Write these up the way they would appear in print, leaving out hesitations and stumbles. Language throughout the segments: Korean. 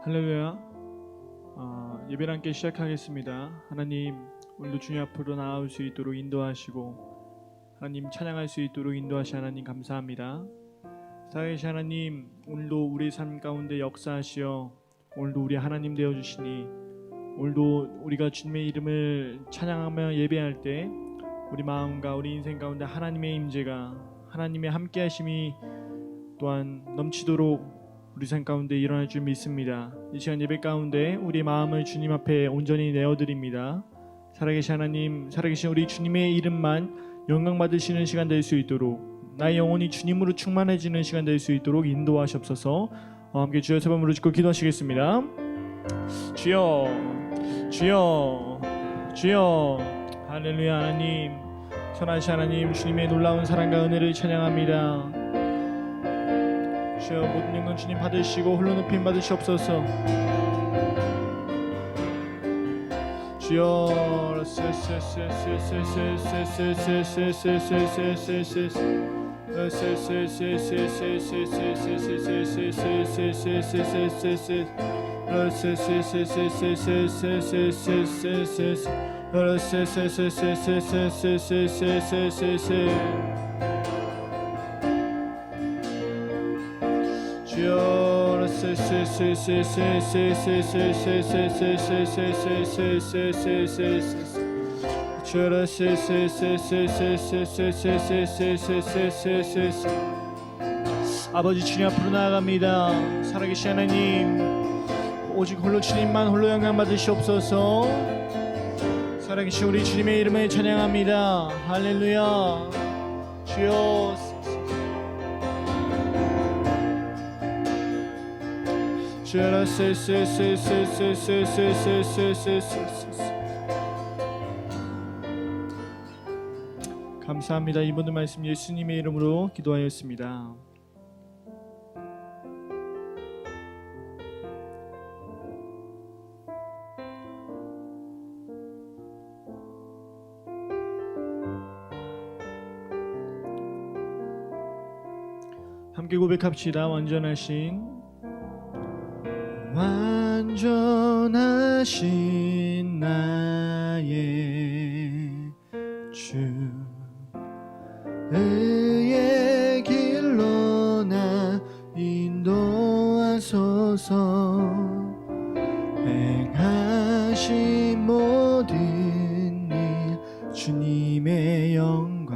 할렐루야. 예배를 함께 시작하겠습니다. 하나님, 오늘도 주님 앞으로 나아올 수 있도록 인도하시고 하나님 찬양할 수 있도록 인도하시 하나님 감사합니다. 살아계신 하나님, 오늘도 우리 삶 가운데 역사하시어 오늘도 우리 하나님 되어주시니 오늘도 우리가 주님의 이름을 찬양하며 예배할 때 우리 마음과 우리 인생 가운데 하나님의 임재가, 하나님의 함께하심이 또한 넘치도록 우리 삶 가운데 일어날 줄 믿습니다. 이 시간 예배 가운데 우리 마음을 주님 앞에 온전히 내어드립니다. 살아계신 하나님, 살아계신 우리 주님의 이름만 영광 받으시는 시간 될 수 있도록, 나의 영혼이 주님으로 충만해지는 시간 될 수 있도록 인도하시옵소서. 함께 주여 세 번 부르짖고 기도하시겠습니다. 주여, 주여, 주여. 할렐루야. 하나님, 선하신 하나님, 주님의 놀라운 사랑과 은혜를 찬양합니다. 주여, 모든 영광 주님 받으시고 홀로 높임 받으시옵소서. 주여, 아버지 주님 앞으로 나아갑니다. 살아계신 하나님, 오직 홀로 주님만 홀로 영광 받으시옵소서. 살아계신 우리 주님의 이름을 찬양합니다. 할렐루야. 주여, 감사합니다. 이 모든 말씀 예수님의 이름으로 기도하였습니다. 함께 고백합시다. 완전하신 나의 주, 의의 길로 나 인도하소서. 행하신 모든 일 주님의 영광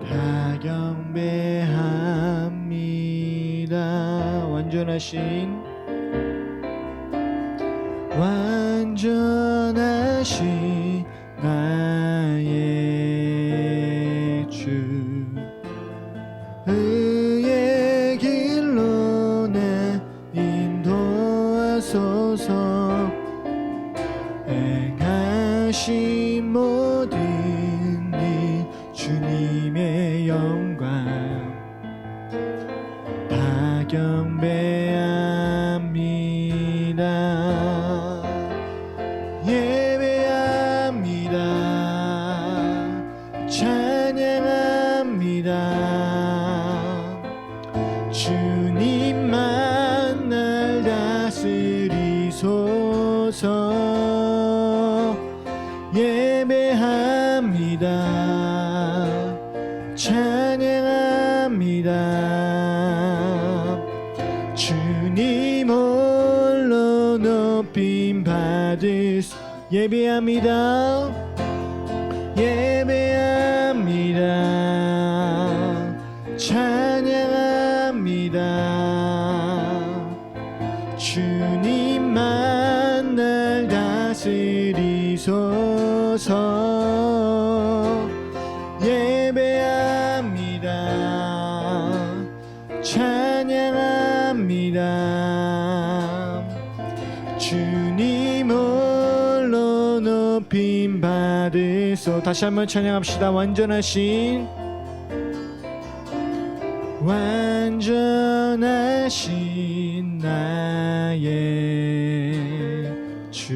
다 경배합니다. 완전하신 나의 주, 의의 길로 나 인도하소서. 행하신 모든 일 주님의 영광 다 경배합니다. 예배합니다. 찬양합니다. 주님만 날 다스리소서. 예배합니다. 찬양합니다. 주님 홀로 높임 받으소. 예배합니다. 예배합니다. 찬양합니다. 주님만 날 다스리소서. 예배합니다. 찬양합니다. 주님 홀로 높임 받으소. 다시 한번 찬양합시다. 완전하신 나의 주,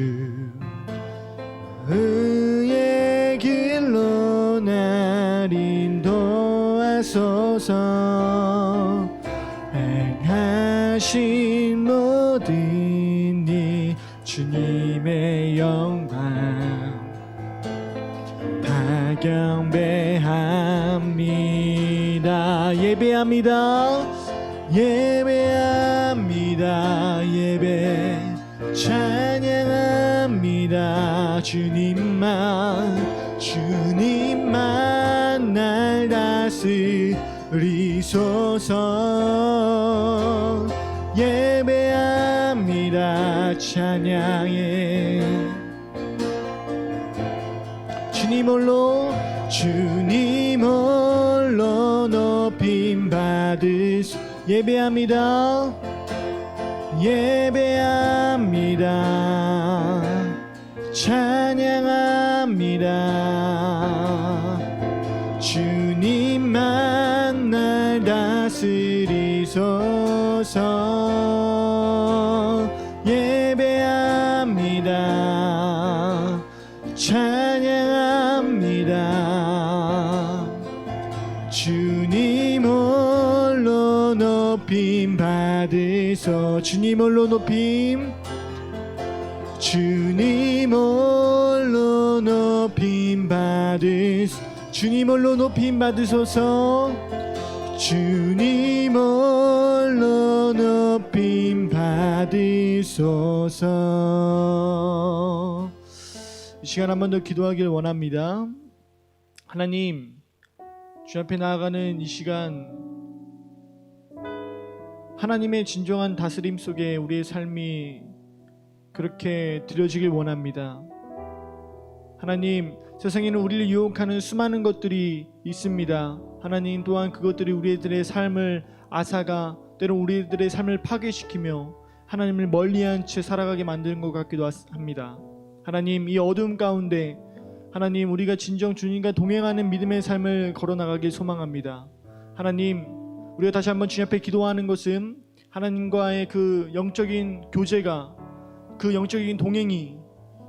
의의 길로 날 인도하소서. 행하신 주님의 영광 다 경배합니다. 예배합니다. 예배합니다. 예배 찬양합니다. 주님만 날 다스리소서. 예배합니다. 찬양해 주님 홀로 높임 받으소. 예배합니다. 예배합니다. 찬양합니다. 주님만 날 다스리소서. 예배합니다. 찬양합니다. 주님 홀로 높임 받으소. 주님 홀로 높임, 주님 홀로 높임 받으소. 주님 홀로 높임 받으소서. 주님 홀로 높임 받으소서. 이 시간 한 번 더 기도하길 원합니다. 하나님, 주 앞에 나아가는 이 시간, 하나님의 진정한 다스림 속에 우리의 삶이 그렇게 드려지길 원합니다. 하나님, 세상에는 우리를 유혹하는 수많은 것들이 있습니다. 하나님, 또한 그것들이 우리들의 삶을 앗아가 때로 우리들의 삶을 파괴시키며 하나님을 멀리한 채 살아가게 만드는 것 같기도 합니다. 하나님, 이 어두움 가운데 하나님, 우리가 진정 주님과 동행하는 믿음의 삶을 걸어나가길 소망합니다. 하나님, 우리가 다시 한번 주님 앞에 기도하는 것은 하나님과의 그 영적인 교제가, 그 영적인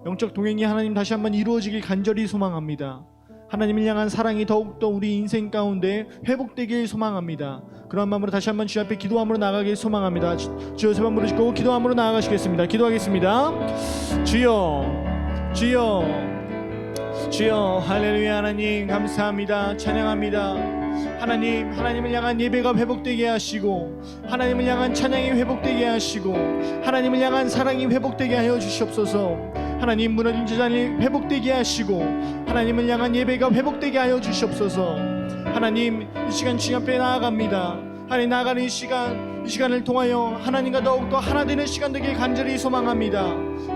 영적 동행이 하나님 다시 한번 이루어지길 간절히 소망합니다. 하나님을 향한 사랑이 더욱더 우리 인생 가운데 회복되길 소망합니다. 그런 마음으로 다시 한번 주 앞에 기도함으로 나아가길 소망합니다. 주여, 세 번 부르시고 기도함으로 나아가시겠습니다. 기도하겠습니다. 주여, 주여, 주여. 할렐루야. 하나님 감사합니다. 찬양합니다. 하나님, 하나님을 향한 예배가 회복되게 하시고, 하나님을 향한 찬양이 회복되게 하시고, 하나님을 향한 사랑이 회복되게 하여 주시옵소서. 하나님, 무너진 제자를 회복되게 하시고, 하나님을 향한 예배가 회복되게 하여 주시옵소서. 하나님, 이 시간 주님 앞에 나아갑니다. 하나님, 나아가는 이 시간을 통하여 하나님과 더욱더 하나 되는 시간 되길 간절히 소망합니다.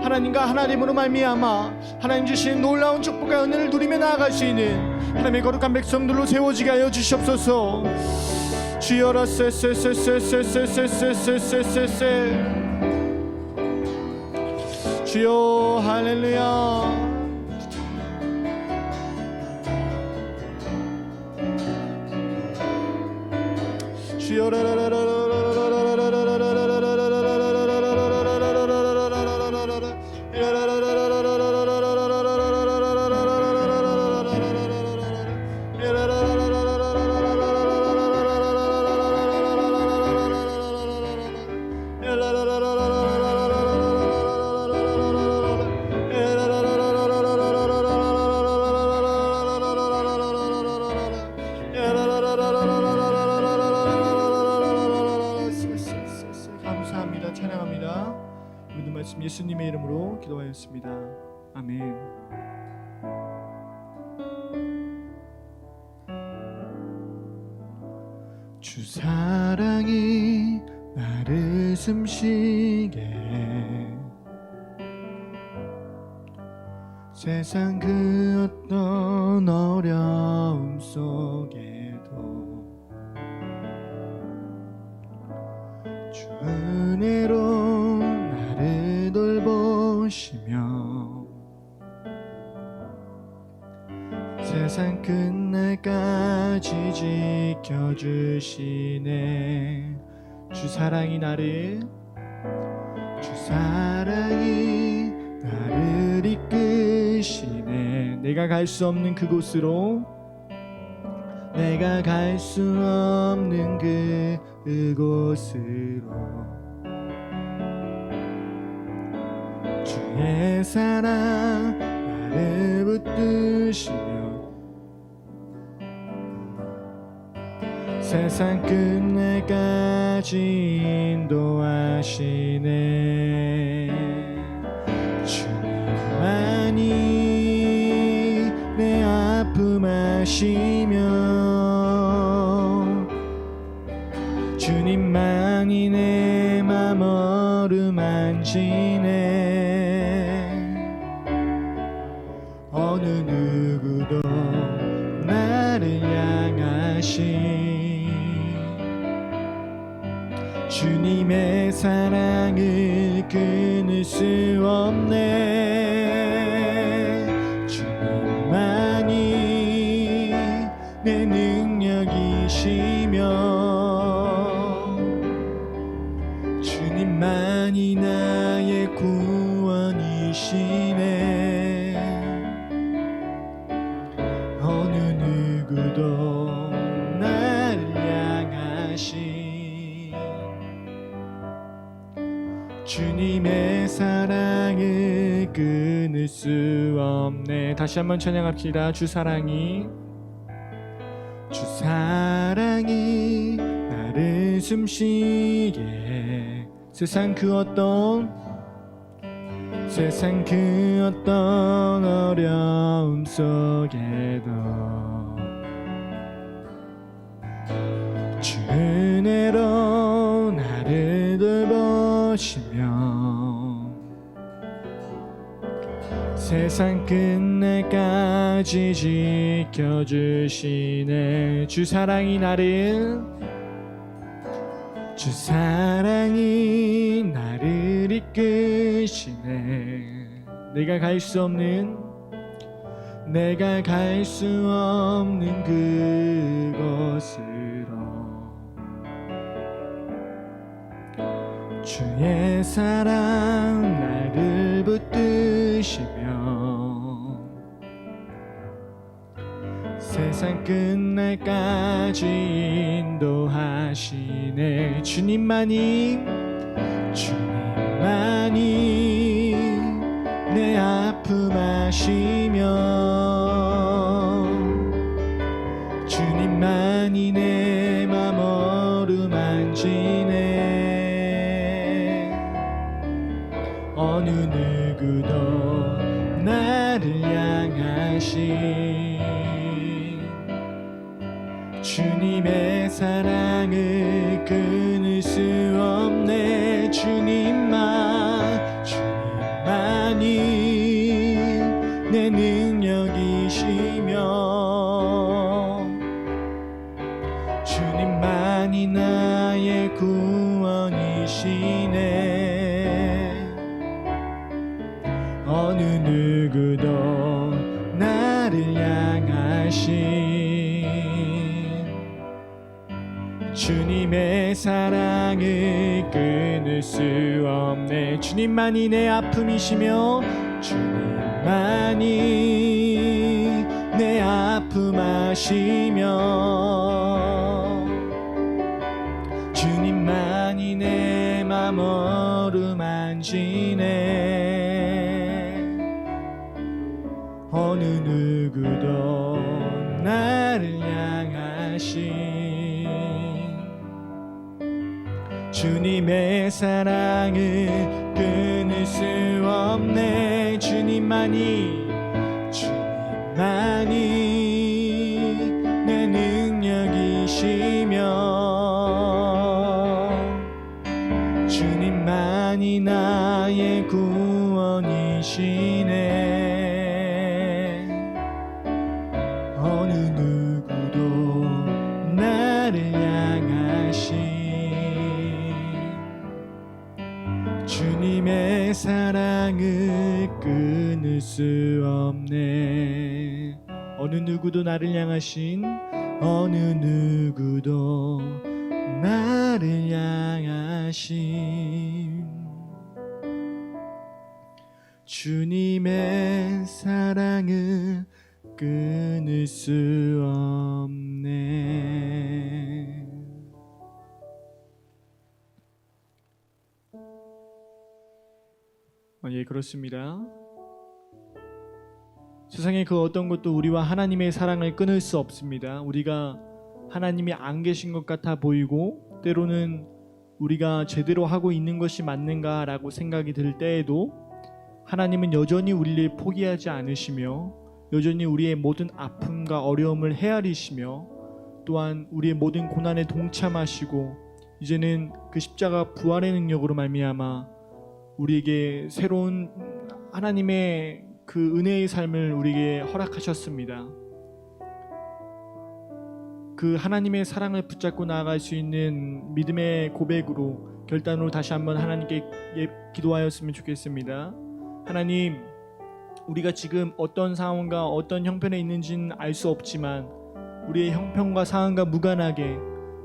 하나님과 하나됨으로 말미암아 하나님 주신 놀라운 축복과 은혜를 누리며 나아갈 수 있는 하나님의 거룩한 백성들로 세워지게 하여 주시옵소서. 주여라 세세세세세세세세세세세. 주여, 할렐루야. 예수님의 이름으로 기도하였습니다. 아멘. 주 사랑이 나를 숨쉬게 세상 그 어떤 어려움 속에도 주 은혜로 나를 돌보시며 세상 끝날까지 지켜주시네. 주 사랑이 나를 이끄시네. 내가 갈 수 없는 그곳으로, 내가 갈 수 없는 그곳으로 주의 사랑 나를 붙드시며 세상 끝날까지 인도하시네. 주님만이 내 아픔 아시며 주님만이 내 맘 어루만지네. 어느 누구도 나를 향하신 주님의 사랑을 끊을 수 없네. 주님만이 내 능력이시며 주님만이 나의 구원이시네. 어느 누구도 나를 향하신 주님의 사랑을 끊을 수 없네. 다시 한번 찬양합시다. 주 사랑이 나를 숨쉬게 해. 세상 그 어떤 어려움 속에도 주 은혜로 나를 돌보시며 세상 끝날까지 지켜주시네. 주 사랑이 나를 이끄시네. 내가 갈 수 없는 그곳으로 주의 사랑 나를 붙드시며 세상 끝날까지 인도하시네. 주님만이 내 아픔 아시며 주님만이 내 맘 어루만지네. 어느 누구도 나를 향하신 주님의 사랑을 끊을 수 없네. 주님만이 내 능력이시며 주님만이 나의 구원이시네. 어느 누구도 나를 향하신 주님의 사랑을 끊을 수 없네. 주님만이 내 아픔이시며 주님만이 내 아픔 아시며 주님만이 내 맘 어루만지네. 어느 누구도 나를 향하신 주님의 사랑을 끊을 수 없네. 주님만이 내 능력이시며 주님만이 나의 구원이시네. 어느 누구도 나를 향하신 주님의 사랑을 끊을 수 없네. 어느 누구도 나를 향하신 어느 누구도 나를 향하신 주님의 사랑을 끊을 수 없네. 예, 그렇습니다. 세상의 그 어떤 것도 우리와 하나님의 사랑을 끊을 수 없습니다. 우리가 하나님이 안 계신 것 같아 보이고 때로는 우리가 제대로 하고 있는 것이 맞는가라고 생각이 들 때에도 하나님은 여전히 우리를 포기하지 않으시며 여전히 우리의 모든 아픔과 어려움을 헤아리시며 또한 우리의 모든 고난에 동참하시고 이제는 그 십자가 부활의 능력으로 말미암아 우리에게 새로운 하나님의 그 은혜의 삶을 우리에게 허락하셨습니다. 그 하나님의 사랑을 붙잡고 나아갈 수 있는 믿음의 고백으로 결단으로 다시 한번 하나님께 기도하였으면 좋겠습니다. 하나님, 우리가 지금 어떤 상황과 어떤 형편에 있는지는 알 수 없지만 우리의 형편과 상황과 무관하게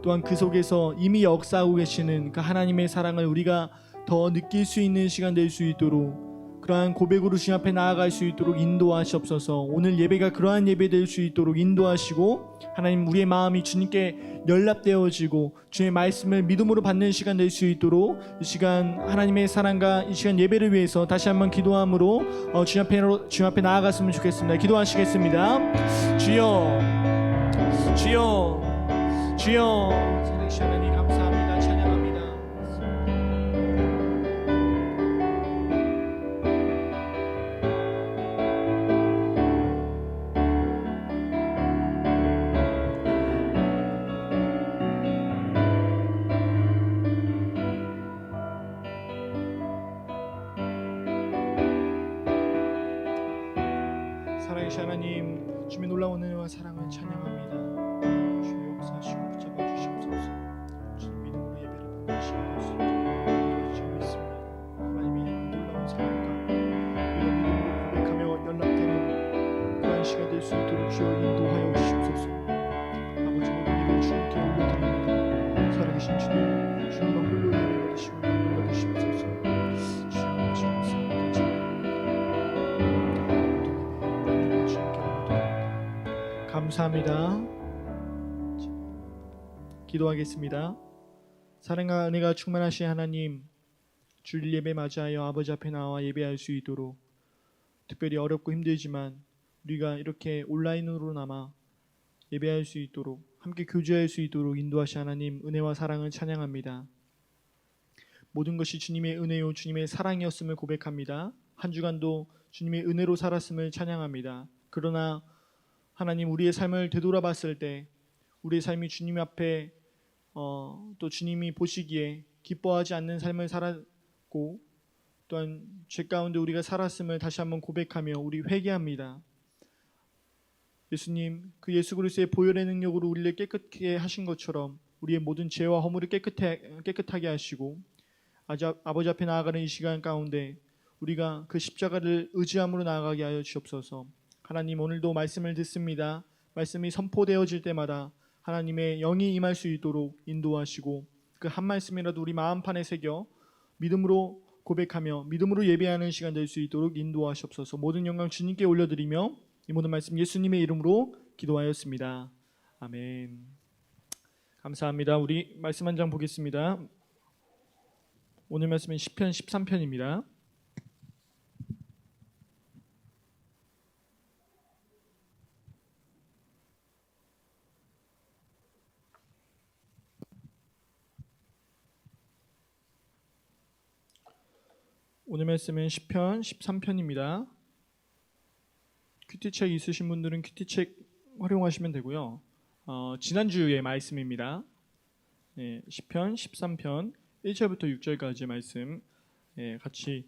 또한 그 속에서 이미 역사하고 계시는 그 하나님의 사랑을 우리가 더 느낄 수 있는 시간 될 수 있도록 그러한 고백으로 주님 앞에 나아갈 수 있도록 인도하시옵소서. 오늘 예배가 그러한 예배 될 수 있도록 인도하시고 하나님 우리의 마음이 주님께 연락되어지고 주의 말씀을 믿음으로 받는 시간 될 수 있도록 이 시간 하나님의 사랑과 이 시간 예배를 위해서 다시 한번 기도함으로 주님 앞에 나아갔으면 좋겠습니다. 기도하시겠습니다. 주여 주여 주여 살아계신 하나님 감사합니다. 찬양합니다. 살아계신 하나님 주의 놀라운 은혜와 사랑을 찬양합니다. 주의 역사하시고 붙잡아 주시옵소서. 주님 믿음으로 예배를 받는 시간 될 수 있도록 지금 있습니다. 하나님의 놀라운 사랑과 우리가 믿음으로 고백하며 연락되는 그런 시간 될 수 있도록 주여 인도하여 주시옵소서. 아버지 모든 예배를 주님께 올려드립니다. 살아계신 주님 주님만 홀로 예배 받으시고 영광 받으시옵소서. 주여 아버지 감사합니다. 감사합니다. 기도하겠습니다. 사랑과 은혜가 충만하신 하나님, 주일 예배 맞이하여 아버지 앞에 나와 예배할 수 있도록 특별히 어렵고 힘들지만 우리가 이렇게 온라인으로나마 예배할 수 있도록 함께 교제할 수 있도록 인도하신 하나님 은혜와 사랑을 찬양합니다. 모든 것이 주님의 은혜요 주님의 사랑이었음을 고백합니다. 한 주간도 주님의 은혜로 살았음을 찬양합니다. 그러나 하나님 우리의 삶을 되돌아봤을 때 우리의 삶이 주님 앞에 또 주님이 보시기에 기뻐하지 않는 삶을 살았고 또한 죄 가운데 우리가 살았음을 다시 한번 고백하며 우리 회개합니다. 예수님 그 예수 그리스도의 보혈의 능력으로 우리를 깨끗하게 하신 것처럼 우리의 모든 죄와 허물을 깨끗하게 하시고 아버지 앞에 나아가는 이 시간 가운데 우리가 그 십자가를 의지함으로 나아가게 하여 주옵소서. 하나님 오늘도 말씀을 듣습니다. 말씀이 선포되어질 때마다 하나님의 영이 임할 수 있도록 인도하시고 그 한 말씀이라도 우리 마음판에 새겨 믿음으로 고백하며 믿음으로 예배하는 시간 될 수 있도록 인도하시옵소서. 모든 영광 주님께 올려드리며 이 모든 말씀 예수님의 이름으로 기도하였습니다. 아멘. 감사합니다. 우리 말씀 한 장 보겠습니다. 오늘 말씀은 시편 13편입니다. 오늘 말씀은 시편 13편입니다. 큐티책 있으신 분들은 큐티책 활용하시면 되고요. 지난주의 말씀입니다. 시편 13편 1절부터 6절까지 말씀 같이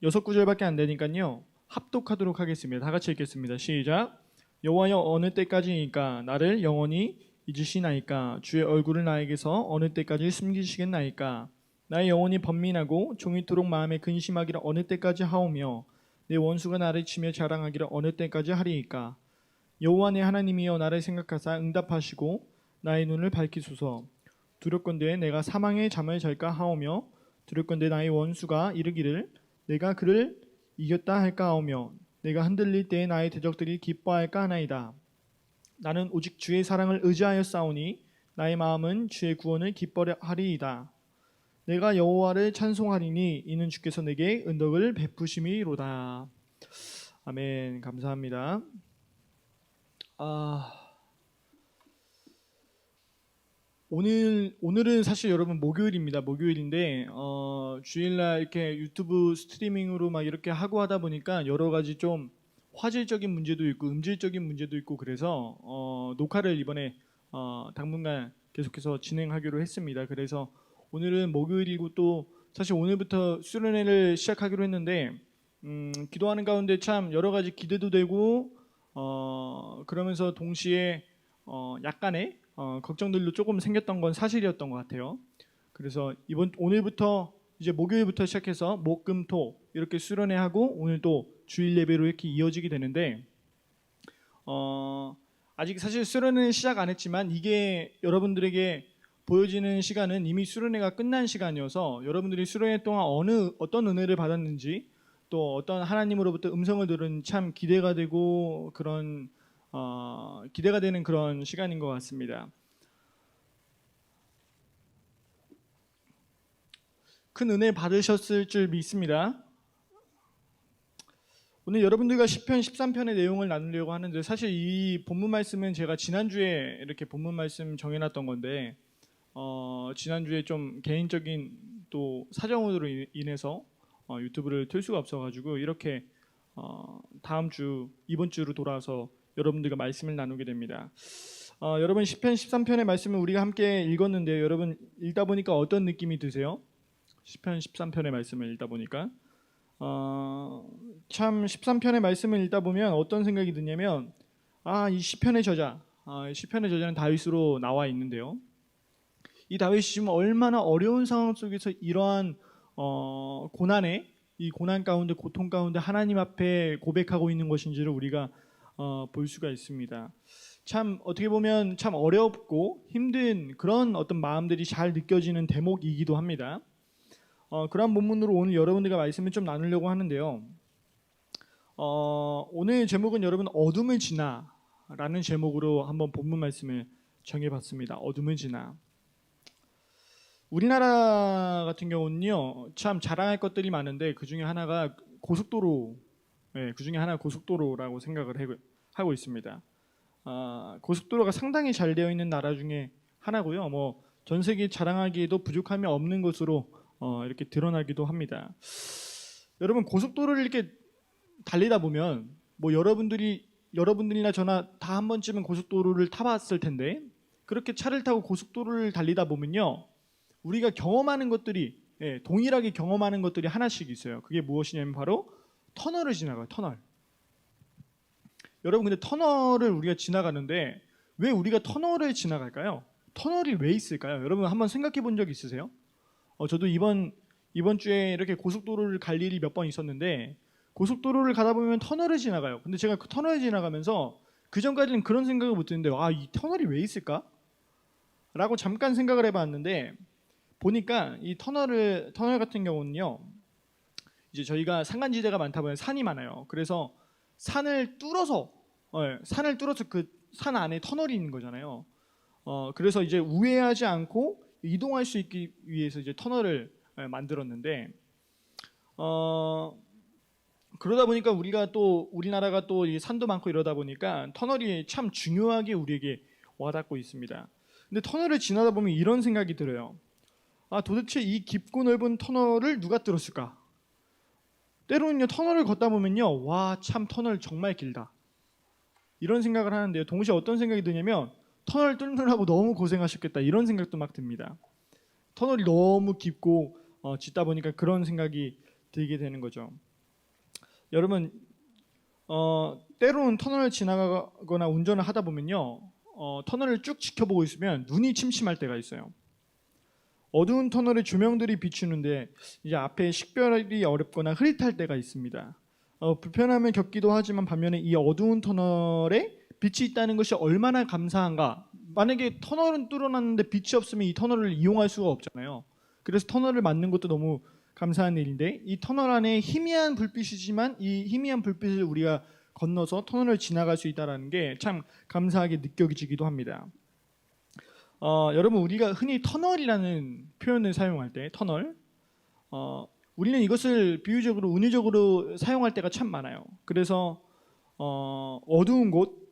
6구절밖에 안 되니까요. 합독하도록 하겠습니다. 다 같이 읽겠습니다. 시작. 여호와여 어느 때까지니까 나를 영원히 잊으시나이까 주의 얼굴을 나에게서 어느 때까지 숨기시겠나이까 나의 영혼이 번민하고 종일토록 마음에 근심하기를 어느 때까지 하오며 내 원수가 나를 치며 자랑하기를 어느 때까지 하리이까 여호와 내 하나님이여 나를 생각하사 응답하시고 나의 눈을 밝히소서. 두렵건대 내가 사망의 잠을 잘까 하오며 두렵건대 나의 원수가 이르기를 내가 그를 이겼다 할까 하오며 내가 흔들릴 때에 나의 대적들이 기뻐할까 하나이다. 나는 오직 주의 사랑을 의지하여 싸우니 나의 마음은 주의 구원을 기뻐하리이다. 내가 여호와를 찬송하리니 이는 주께서 내게 은덕을 베푸심이로다. 아멘. 감사합니다. 오늘은 사실 여러분 목요일입니다. 목요일인데 주일날 이렇게 유튜브 스트리밍으로 막 이렇게 하고 하다 보니까 여러 가지 좀 화질적인 문제도 있고 음질적인 문제도 있고 그래서 녹화를 이번에 당분간 계속해서 진행하기로 했습니다. 그래서 오늘은 목요일이고 또 사실 오늘부터 수련회를 시작하기로 했는데 기도하는 가운데 참 여러 가지 기대도 되고 그러면서 동시에 약간의 걱정들도 조금 생겼던 건 사실이었던 것 같아요. 그래서 오늘부터 이제 목요일부터 시작해서 목, 금, 토 이렇게 수련회 하고 오늘 또 주일 예배로 이렇게 이어지게 되는데 아직 사실 수련회는 시작 안 했지만 이게 여러분들에게 보여지는 시간은 이미 수련회가 끝난 시간이어서 여러분들이 수련회 동안 어떤 은혜를 받았는지 또 어떤 하나님으로부터 음성을 들은 참 기대가 되고 그런 기대가 되는 그런 시간인 것 같습니다. 큰 은혜 받으셨을 줄 믿습니다. 오늘 여러분들과 시편 13편의 내용을 나누려고 하는데 사실 이 본문 말씀은 제가 지난주에 이렇게 본문 말씀 정해놨던 건데 지난주에 좀 개인적인 또 사정으로 인해서 유튜브를 틀 수가 없어가지고 이렇게 다음 주 이번 주로 돌아와서 여러분들과 말씀을 나누게 됩니다. 여러분 시편 13편의 말씀을 우리가 함께 읽었는데요. 여러분 읽다 보니까 어떤 느낌이 드세요? 시편 13편의 말씀을 읽다 보니까 참 13편의 말씀을 읽다 보면 어떤 생각이 드냐면 이 시편의 시편의 저자는 다윗으로 나와 있는데요. 이 다윗이 지금 얼마나 어려운 상황 속에서 이러한 이 고난 가운데 고통 가운데 하나님 앞에 고백하고 있는 것인지를 우리가 볼 수가 있습니다. 참 어떻게 보면 참 어렵고 힘든 그런 어떤 마음들이 잘 느껴지는 대목이기도 합니다. 그런 본문으로 오늘 여러분들과 말씀을 좀 나누려고 하는데요. 오늘 제목은 여러분 어둠을 지나라는 제목으로 한번 본문 말씀을 정해봤습니다. 어둠을 지나. 우리나라 같은 경우는요, 참 자랑할 것들이 많은데 그 중에 하나가 고속도로, 그 중에 하나가 고속도로라고 생각을 하고 있습니다. 고속도로가 상당히 잘 되어 있는 나라 중에 하나고요. 전 세계 자랑하기에도 부족함이 없는 것으로 이렇게 드러나기도 합니다. 여러분 고속도로를 이렇게 달리다 보면 여러분들이나 저나 다 한 번쯤은 고속도로를 타봤을 텐데 그렇게 차를 타고 고속도로를 달리다 보면요. 우리가 경험하는 것들이 동일하게 경험하는 것들이 하나씩 있어요. 그게 무엇이냐면 바로 터널을 지나가요. 터널. 여러분 근데 터널을 우리가 지나가는데 왜 우리가 터널을 지나갈까요? 터널이 왜 있을까요? 여러분 한번 생각해 본 적 있으세요? 저도 이번 주에 이렇게 고속도로를 갈 일이 몇 번 있었는데 고속도로를 가다 보면 터널을 지나가요. 근데 제가 그 터널을 지나가면서 그 전까지는 그런 생각을 못 했는데 이 터널이 왜 있을까? 라고 잠깐 생각을 해봤는데 보니까 이 터널 같은 경우는요. 이제 저희가 산간지대가 많다 보면 산이 많아요. 그래서 산을 뚫어서 그 산 안에 터널이 있는 거잖아요. 그래서 이제 우회하지 않고 이동할 수 있기 위해서 이제 터널을 만들었는데 그러다 보니까 우리나라가 또 이 산도 많고 이러다 보니까 터널이 참 중요하게 우리에게 와닿고 있습니다. 근데 터널을 지나다 보면 이런 생각이 들어요. 도대체 이 깊고 넓은 터널을 누가 뚫었을까? 때로는요 터널을 걷다 보면요 참 터널 정말 길다 이런 생각을 하는데요. 동시에 어떤 생각이 드냐면 터널 뚫느라고 너무 고생하셨겠다 이런 생각도 막 듭니다. 터널이 너무 깊고 짓다 보니까 그런 생각이 들게 되는 거죠. 여러분 때로는 터널을 지나가거나 운전을 하다 보면요 터널을 쭉 지켜보고 있으면 눈이 침침할 때가 있어요. 어두운 터널에 조명들이 비추는데 이제 앞에 식별이 어렵거나 흐릿할 때가 있습니다. 불편함을 겪기도 하지만 반면에 이 어두운 터널에 빛이 있다는 것이 얼마나 감사한가. 만약에 터널은 뚫어놨는데 빛이 없으면 이 터널을 이용할 수가 없잖아요. 그래서 터널을 만든 것도 너무 감사한 일인데 이 터널 안에 희미한 불빛이지만 이 희미한 불빛을 우리가 건너서 터널을 지나갈 수 있다는 게 참 감사하게 느껴지기도 합니다. 여러분 우리가 흔히 터널이라는 표현을 사용할 때 터널, 우리는 이것을 비유적으로 은유적으로 사용할 때가 참 많아요. 그래서 어두운 곳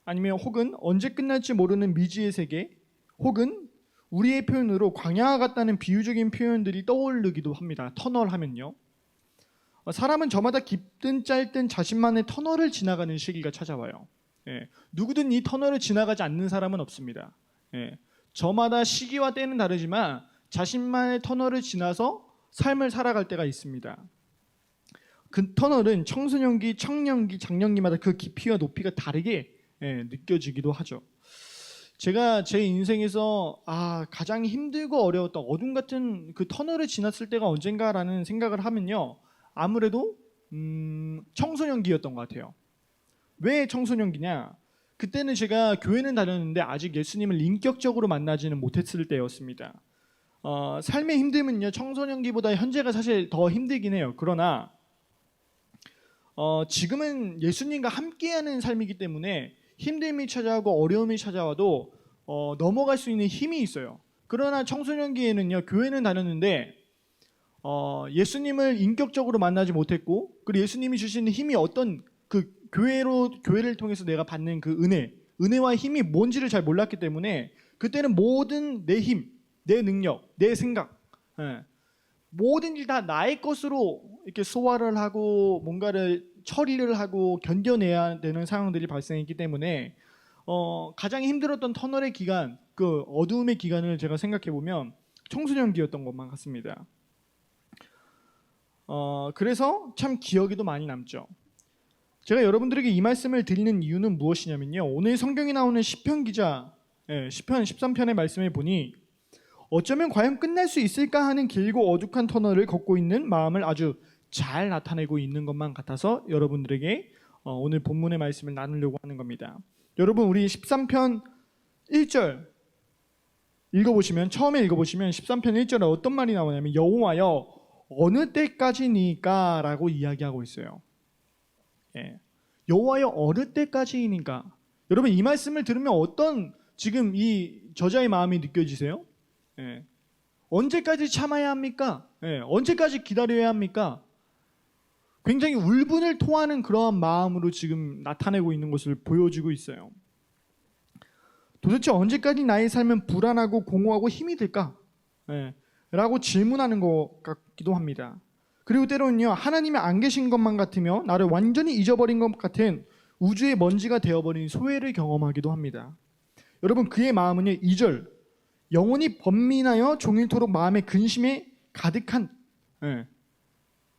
아니면 혹은 언제 끝날지 모르는 미지의 세계 혹은 우리의 표현으로 광야와 같다는 비유적인 표현들이 떠오르기도 합니다. 터널 하면요. 사람은 저마다 깊든 짧든 자신만의 터널을 지나가는 시기가 찾아와요. 누구든 이 터널을 지나가지 않는 사람은 없습니다. 저마다 시기와 때는 다르지만 자신만의 터널을 지나서 삶을 살아갈 때가 있습니다. 그 터널은 청소년기, 청년기, 장년기마다 그 깊이와 높이가 다르게 느껴지기도 하죠. 제가 제 인생에서 가장 힘들고 어려웠던 어둠 같은 그 터널을 지났을 때가 언젠가라는 생각을 하면요, 아무래도 청소년기였던 것 같아요. 왜 청소년기냐? 그때는 제가 교회는 다녔는데 아직 예수님을 인격적으로 만나지는 못했을 때였습니다. 삶의 힘듦은요, 청소년기보다 현재가 사실 더 힘들긴 해요. 그러나 지금은 예수님과 함께하는 삶이기 때문에 힘듦이 찾아오고 어려움이 찾아와도 넘어갈 수 있는 힘이 있어요. 그러나 청소년기에는요, 교회는 다녔는데 예수님을 인격적으로 만나지 못했고, 그리고 예수님이 주시는 힘이 어떤 그 교회를 통해서 내가 받는 그 은혜와 힘이 뭔지를 잘 몰랐기 때문에 그때는 모든 내 힘, 내 능력, 내 생각, 모든지 다 나의 것으로 이렇게 소화를 하고 뭔가를 처리를 하고 견뎌내야 되는 상황들이 발생했기 때문에 가장 힘들었던 터널의 기간, 그 어두움의 기간을 제가 생각해 보면 청소년기였던 것만 같습니다. 그래서 참 기억에도 많이 남죠. 제가 여러분들에게 이 말씀을 드리는 이유는 무엇이냐면요, 오늘 성경에 나오는 시편 기자 시편 13편의 말씀을 보니 어쩌면 과연 끝날 수 있을까 하는 길고 어둑한 터널을 걷고 있는 마음을 아주 잘 나타내고 있는 것만 같아서 여러분들에게 오늘 본문의 말씀을 나누려고 하는 겁니다. 여러분, 우리 13편 1절 읽어보시면, 처음에 읽어보시면 13편 1절에 어떤 말이 나오냐면 여호와여 어느 때까지니까 라고 이야기하고 있어요. 여호와여 어느 때까지니까. 여러분, 이 말씀을 들으면 어떤 지금 이 저자의 마음이 느껴지세요? 언제까지 참아야 합니까? 언제까지 기다려야 합니까? 굉장히 울분을 토하는 그러한 마음으로 지금 나타내고 있는 것을 보여주고 있어요. 도대체 언제까지 나의 삶은 불안하고 공허하고 힘이 들까? 라고 질문하는 것 같기도 합니다. 그리고 때로는요, 하나님이 안 계신 것만 같으며 나를 완전히 잊어버린 것 같은 우주의 먼지가 되어버린 소외를 경험하기도 합니다. 여러분, 그의 마음은요, 2절 영혼이 번민하여 종일토록 마음의 근심에 가득한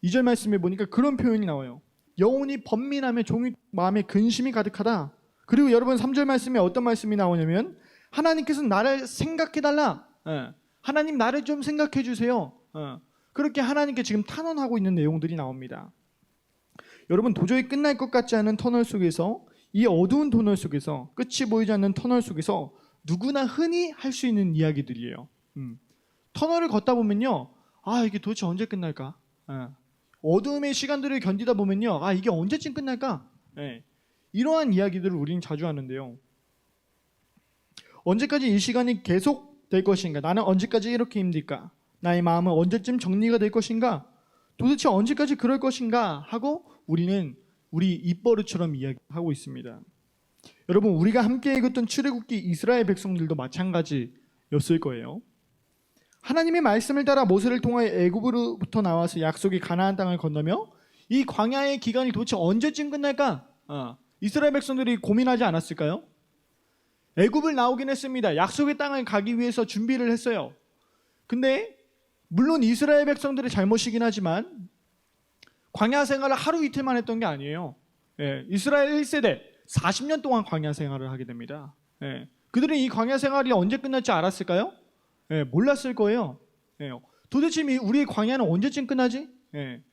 2절 말씀에 보니까 그런 표현이 나와요. 영혼이 번민하며 종일 마음에 근심이 가득하다. 그리고 여러분 3절 말씀에 어떤 말씀이 나오냐면 하나님께서 나를 생각해달라. 하나님 나를 좀 생각해 주세요. 그렇게 하나님께 지금 탄원하고 있는 내용들이 나옵니다. 여러분, 도저히 끝날 것 같지 않은 터널 속에서, 이 어두운 터널 속에서, 끝이 보이지 않는 터널 속에서 누구나 흔히 할 수 있는 이야기들이에요. 터널을 걷다 보면요, 이게 도대체 언제 끝날까? 어두움의 시간들을 견디다 보면요, 이게 언제쯤 끝날까? 이러한 이야기들을 우리는 자주 하는데요. 언제까지 이 시간이 계속 될 것인가? 나는 언제까지 이렇게 힘들까? 나의 마음은 언제쯤 정리가 될 것인가? 도대체 언제까지 그럴 것인가? 하고 우리는 우리 입버릇처럼 이야기하고 있습니다. 여러분, 우리가 함께 읽었던 출애굽기 이스라엘 백성들도 마찬가지였을 거예요. 하나님의 말씀을 따라 모세를 통하여 애굽으로부터 나와서 약속의 가나안 땅을 건너며 이 광야의 기간이 도대체 언제쯤 끝날까? 이스라엘 백성들이 고민하지 않았을까요? 애굽을 나오긴 했습니다. 약속의 땅을 가기 위해서 준비를 했어요. 근데 물론 이스라엘 백성들의 잘못이긴 하지만 광야 생활을 하루 이틀만 했던 게 아니에요. 이스라엘 1세대 40년 동안 광야 생활을 하게 됩니다. 그들은 이 광야 생활이 언제 끝날지 알았을까요? 몰랐을 거예요. 도대체 우리의 광야는 언제쯤 끝나지?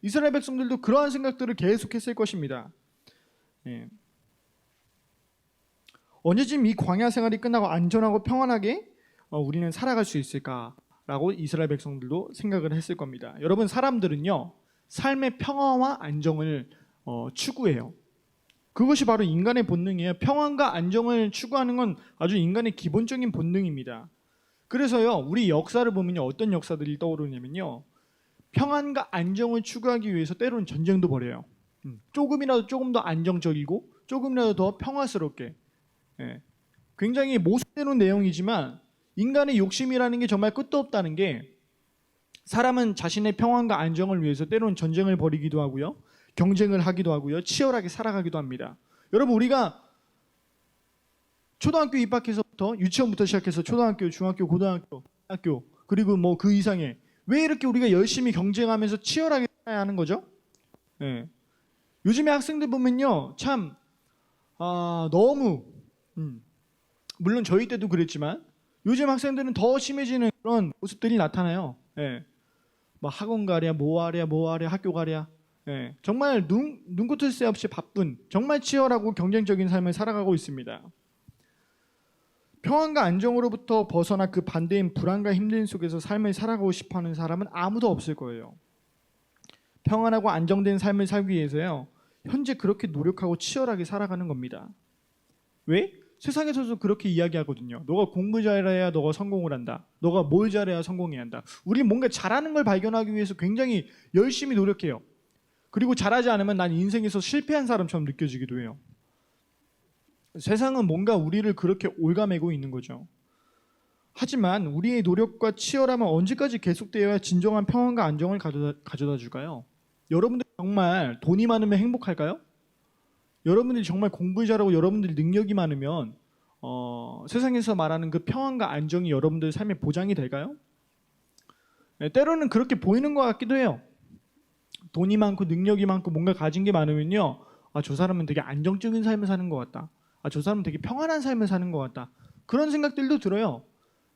이스라엘 백성들도 그러한 생각들을 계속했을 것입니다. 언제쯤 이 광야 생활이 끝나고 안전하고 평안하게 우리는 살아갈 수 있을까라고 이스라엘 백성들도 생각을 했을 겁니다. 여러분, 사람들은요, 삶의 평화와 안정을 추구해요. 그것이 바로 인간의 본능이에요. 평안과 안정을 추구하는 건 아주 인간의 기본적인 본능입니다. 그래서요, 우리 역사를 보면요, 어떤 역사들이 떠오르냐면요, 평안과 안정을 추구하기 위해서 때로는 전쟁도 벌여요. 조금이라도 조금 더 안정적이고 조금이라도 더 평화스럽게. 예. 굉장히 모순되는 내용이지만 인간의 욕심이라는 게 정말 끝도 없다는 게, 사람은 자신의 평안과 안정을 위해서 때로는 전쟁을 벌이기도 하고요, 경쟁을 하기도 하고요, 치열하게 살아가기도 합니다. 여러분, 우리가 초등학교 입학해서부터, 유치원부터 시작해서 초등학교, 중학교, 고등학교, 학교, 그리고 뭐 그 이상의, 왜 이렇게 우리가 열심히 경쟁하면서 치열하게 살아야 하는 거죠? 네. 요즘에 학생들 보면요, 참 너무 물론 저희 때도 그랬지만 요즘 학생들은 더 심해지는 그런 모습들이 나타나요. 네. 막 학원 가랴, 뭐 하랴, 학교 가랴. 네. 정말 눈코뜰 새 없이 바쁜, 정말 치열하고 경쟁적인 삶을 살아가고 있습니다. 평안과 안정으로부터 벗어나 그 반대인 불안과 힘듦 속에서 삶을 살아가고 싶어하는 사람은 아무도 없을 거예요. 평안하고 안정된 삶을 살기 위해서요, 현재 그렇게 노력하고 치열하게 살아가는 겁니다. 왜? 세상에서도 그렇게 이야기하거든요. 너가 공부 잘해야 너가 성공을 한다. 너가 뭘 잘해야 성공해야 한다. 우리 뭔가 잘하는 걸 발견하기 위해서 굉장히 열심히 노력해요. 그리고 잘하지 않으면 난 인생에서 실패한 사람처럼 느껴지기도 해요. 세상은 뭔가 우리를 그렇게 올가매고 있는 거죠. 하지만 우리의 노력과 치열함은 언제까지 계속되어야 진정한 평안과 안정을 가져다 줄까요? 여러분들 정말 돈이 많으면 행복할까요? 여러분들이 정말 공부 잘하고 여러분들이 능력이 많으면 세상에서 말하는 그 평안과 안정이 여러분들 삶의 보장이 될까요? 네, 때로는 그렇게 보이는 것 같기도 해요. 돈이 많고 능력이 많고 뭔가 가진 게 많으면요, 저 사람은 되게 안정적인 삶을 사는 것 같다. 저 사람은 되게 평안한 삶을 사는 것 같다. 그런 생각들도 들어요.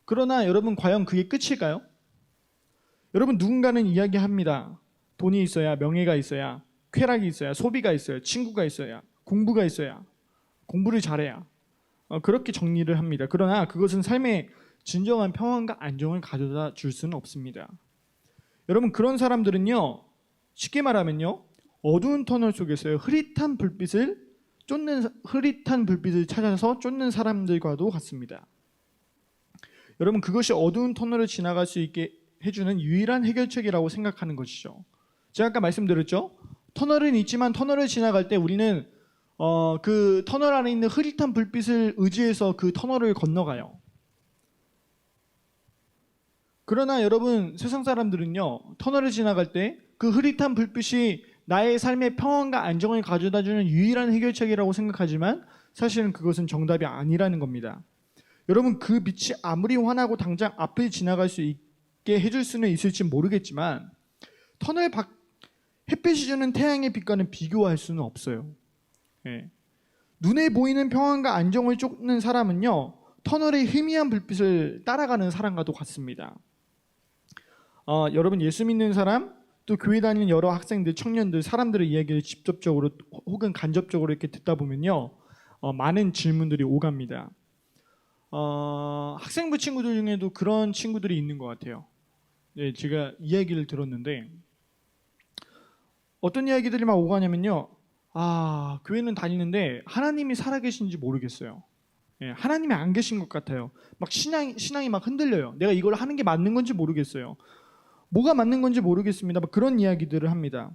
그러나 여러분, 과연 그게 끝일까요? 여러분, 누군가는 이야기합니다. 돈이 있어야, 명예가 있어야, 쾌락이 있어야, 소비가 있어야, 친구가 있어야, 공부가 있어야, 공부를 잘해야, 그렇게 정리를 합니다. 그러나 그것은 삶의 진정한 평안과 안정을 가져다 줄 수는 없습니다. 여러분, 그런 사람들은요, 쉽게 말하면요, 어두운 터널 속에서요, 흐릿한 불빛을 찾아서 쫓는 사람들과도 같습니다. 여러분, 그것이 어두운 터널을 지나갈 수 있게 해주는 유일한 해결책이라고 생각하는 것이죠. 제가 아까 말씀드렸죠? 터널은 있지만 터널을 지나갈 때 우리는 그 터널 안에 있는 흐릿한 불빛을 의지해서 그 터널을 건너가요. 그러나 여러분, 세상 사람들은요, 터널을 지나갈 때 그 흐릿한 불빛이 나의 삶의 평안과 안정을 가져다주는 유일한 해결책이라고 생각하지만 사실은 그것은 정답이 아니라는 겁니다. 여러분, 그 빛이 아무리 환하고 당장 앞을 지나갈 수 있게 해줄 수는 있을지 모르겠지만 터널 밖 햇빛이 주는 태양의 빛과는 비교할 수는 없어요. 예. 눈에 보이는 평안과 안정을 쫓는 사람은요, 터널의 희미한 불빛을 따라가는 사람과도 같습니다. 여러분, 예수 믿는 사람, 또 교회 다니는 여러 학생들, 청년들, 사람들의 이야기를 직접적으로 혹은 간접적으로 이렇게 듣다 보면요, 많은 질문들이 오갑니다. 학생부 친구들 중에도 그런 친구들이 있는 것 같아요. 네, 제가 이야기를 들었는데 어떤 이야기들이 막 오가냐면요, 교회는 다니는데 하나님이 살아계신지 모르겠어요. 예, 하나님이 안 계신 것 같아요. 막 신앙이 막 흔들려요. 내가 이걸 하는 게 맞는 건지 모르겠어요. 뭐가 맞는 건지 모르겠습니다. 막 그런 이야기들을 합니다.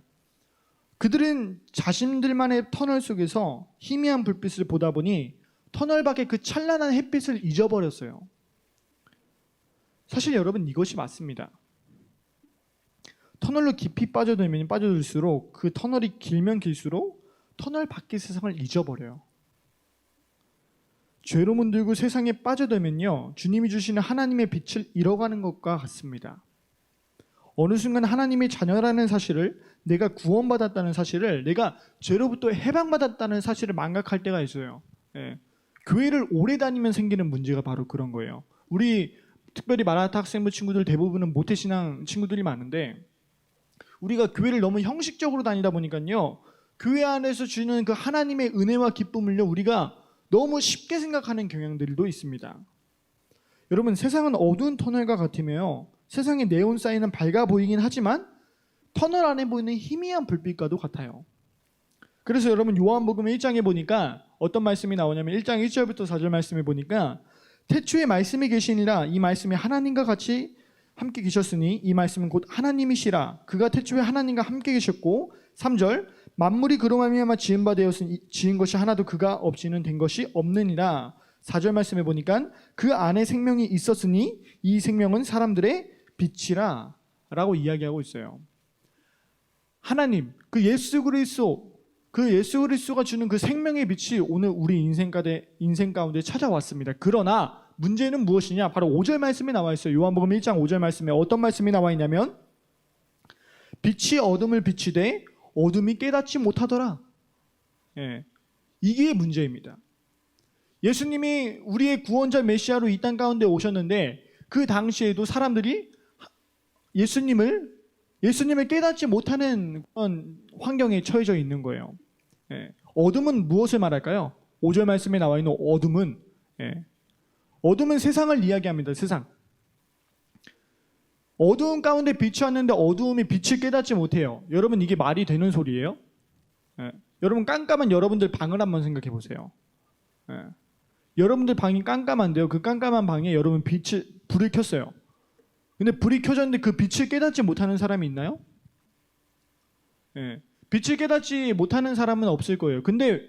그들은 자신들만의 터널 속에서 희미한 불빛을 보다 보니 터널 밖의 그 찬란한 햇빛을 잊어버렸어요. 사실 여러분, 이것이 맞습니다. 터널로 깊이 빠져들면 빠져들수록 그 터널이 길면 길수록 터널 밖의 세상을 잊어버려요. 죄로 문들고 세상에 빠져들면요, 주님이 주시는 하나님의 빛을 잃어가는 것과 같습니다. 어느 순간 하나님의 자녀라는 사실을, 내가 구원받았다는 사실을, 내가 죄로부터 해방받았다는 사실을 망각할 때가 있어요. 예. 교회를 오래 다니면 생기는 문제가 바로 그런 거예요. 우리 특별히 마라타 학생부 친구들 대부분은 모태신앙 친구들이 많은데, 우리가 교회를 너무 형식적으로 다니다 보니까요, 교회 안에서 주는 그 하나님의 은혜와 기쁨을요, 우리가 너무 쉽게 생각하는 경향들도 있습니다. 여러분, 세상은 어두운 터널과 같으며요, 세상의 네온 사인은 밝아 보이긴 하지만 터널 안에 보이는 희미한 불빛과도 같아요. 그래서 여러분 요한복음 1장에 보니까 어떤 말씀이 나오냐면 1장 1절부터 4절 말씀에 보니까 태초에 말씀이 계시니라 이 말씀이 하나님과 같이 함께 계셨으니 이 말씀은 곧 하나님이시라 그가 태초에 하나님과 함께 계셨고 3절 만물이 그로 말미암아 지은 바 되었으니 지은 것이 하나도 그가 없이는 된 것이 없느니라 4절 말씀에 보니까 그 안에 생명이 있었으니 이 생명은 사람들의 빛이라 라고 이야기하고 있어요. 하나님 그 예수 그리스도가 주는 그 생명의 빛이 오늘 우리 인생 가운데 찾아왔습니다. 그러나 문제는 무엇이냐? 바로 5절 말씀에 나와 있어요. 요한복음 1장 5절 말씀에 어떤 말씀이 나와 있냐면 빛이 어둠을 비치되 어둠이 깨닫지 못하더라. 예, 이게 문제입니다. 예수님이 우리의 구원자 메시아로 이 땅 가운데 오셨는데 그 당시에도 사람들이 예수님을 깨닫지 못하는 그런 환경에 처해져 있는 거예요. 예, 어둠은 무엇을 말할까요? 5절 말씀에 나와 있는 어둠은 세상을 이야기합니다. 세상. 어두운 가운데 빛이 왔는데 어두움이 빛을 깨닫지 못해요. 여러분 이게 말이 되는 소리예요? 예. 여러분 깜깜한 여러분들 방을 한번 생각해 보세요. 예. 여러분들 방이 깜깜한데요. 그 깜깜한 방에 여러분 불을 켰어요. 근데 불이 켜졌는데 그 빛을 깨닫지 못하는 사람이 있나요? 예. 빛을 깨닫지 못하는 사람은 없을 거예요. 근데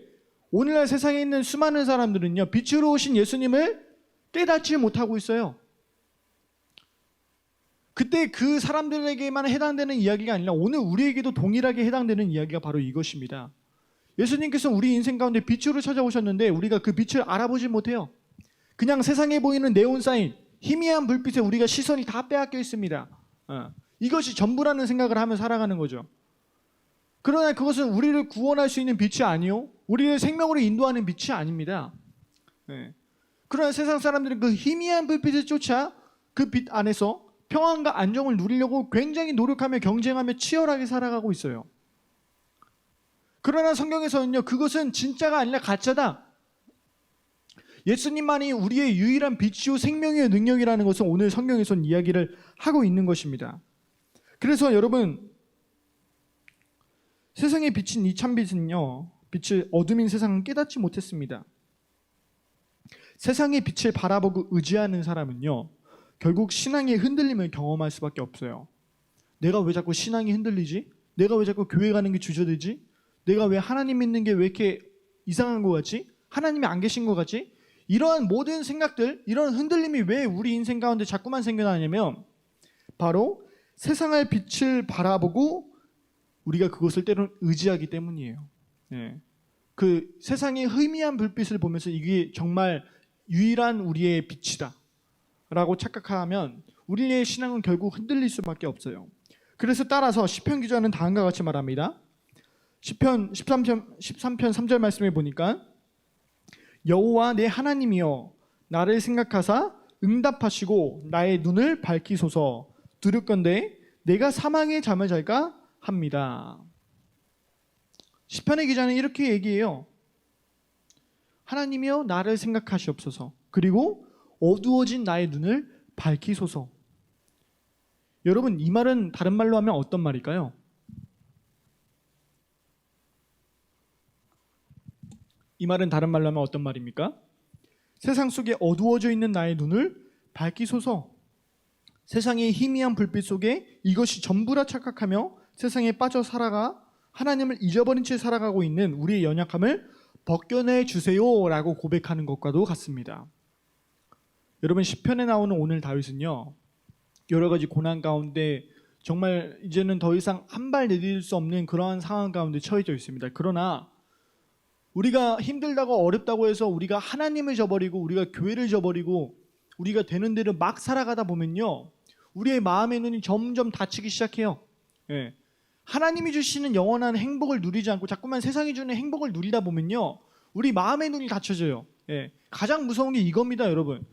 오늘날 세상에 있는 수많은 사람들은요. 빛으로 오신 예수님을 깨닫지 못하고 있어요. 그때 그 사람들에게만 해당되는 이야기가 아니라 오늘 우리에게도 동일하게 해당되는 이야기가 바로 이것입니다. 예수님께서 우리 인생 가운데 빛으로 찾아오셨는데 우리가 그 빛을 알아보지 못해요. 그냥 세상에 보이는 네온사인, 희미한 불빛에 우리가 시선이 다 빼앗겨 있습니다. 이것이 전부라는 생각을 하며 살아가는 거죠. 그러나 그것은 우리를 구원할 수 있는 빛이 아니요, 우리를 생명으로 인도하는 빛이 아닙니다. 그러나 세상 사람들은 그 희미한 불빛을 쫓아 그 빛 안에서 평안과 안정을 누리려고 굉장히 노력하며 경쟁하며 치열하게 살아가고 있어요. 그러나 성경에서는요, 그것은 진짜가 아니라 가짜다. 예수님만이 우리의 유일한 빛이요 생명의 능력이라는 것을 오늘 성경에서는 이야기를 하고 있는 것입니다. 그래서 여러분, 세상에 비친 이 참빛은요, 빛을 어둠인 세상은 깨닫지 못했습니다. 세상의 빛을 바라보고 의지하는 사람은요, 결국 신앙의 흔들림을 경험할 수밖에 없어요. 내가 왜 자꾸 신앙이 흔들리지? 내가 왜 자꾸 교회 가는 게 주저되지? 내가 왜 하나님 믿는 게 왜 이렇게 이상한 것 같지? 하나님이 안 계신 것 같지? 이러한 모든 생각들, 이런 흔들림이 왜 우리 인생 가운데 자꾸만 생겨나냐면 바로 세상의 빛을 바라보고 우리가 그것을 때로는 의지하기 때문이에요. 그 세상의 희미한 불빛을 보면서 이게 정말 유일한 우리의 빛이다 라고 착각하면 우리의 신앙은 결국 흔들릴 수밖에 없어요. 그래서 따라서 시편 기자는 다음과 같이 말합니다. 시편 13편 3절 말씀에 보니까 여호와 내 하나님이여 나를 생각하사 응답하시고 나의 눈을 밝히소서 두렵건대 내가 사망의 잠을 잘까 합니다. 시편의 기자는 이렇게 얘기해요. 하나님이여 나를 생각하시옵소서 그리고 어두워진 나의 눈을 밝히소서. 여러분 이 말은 다른 말로 하면 어떤 말일까요? 이 말은 다른 말로 하면 어떤 말입니까? 세상 속에 어두워져 있는 나의 눈을 밝히소서. 세상의 희미한 불빛 속에 이것이 전부라 착각하며 세상에 빠져 살아가 하나님을 잊어버린 채 살아가고 있는 우리의 연약함을 벗겨내 주세요 라고 고백하는 것과도 같습니다. 여러분 시편에 나오는 오늘 다윗은요, 여러 가지 고난 가운데 정말 이제는 더 이상 한 발 내딜 수 없는 그러한 상황 가운데 처해져 있습니다. 그러나 우리가 힘들다고 어렵다고 해서 우리가 하나님을 저버리고 우리가 교회를 저버리고 우리가 되는 대로 막 살아가다 보면요, 우리의 마음의 눈이 점점 닫히기 시작해요. 하나님이 주시는 영원한 행복을 누리지 않고 자꾸만 세상이 주는 행복을 누리다 보면요, 우리 마음의 눈이 닫혀져요. 가장 무서운 게 이겁니다, 여러분.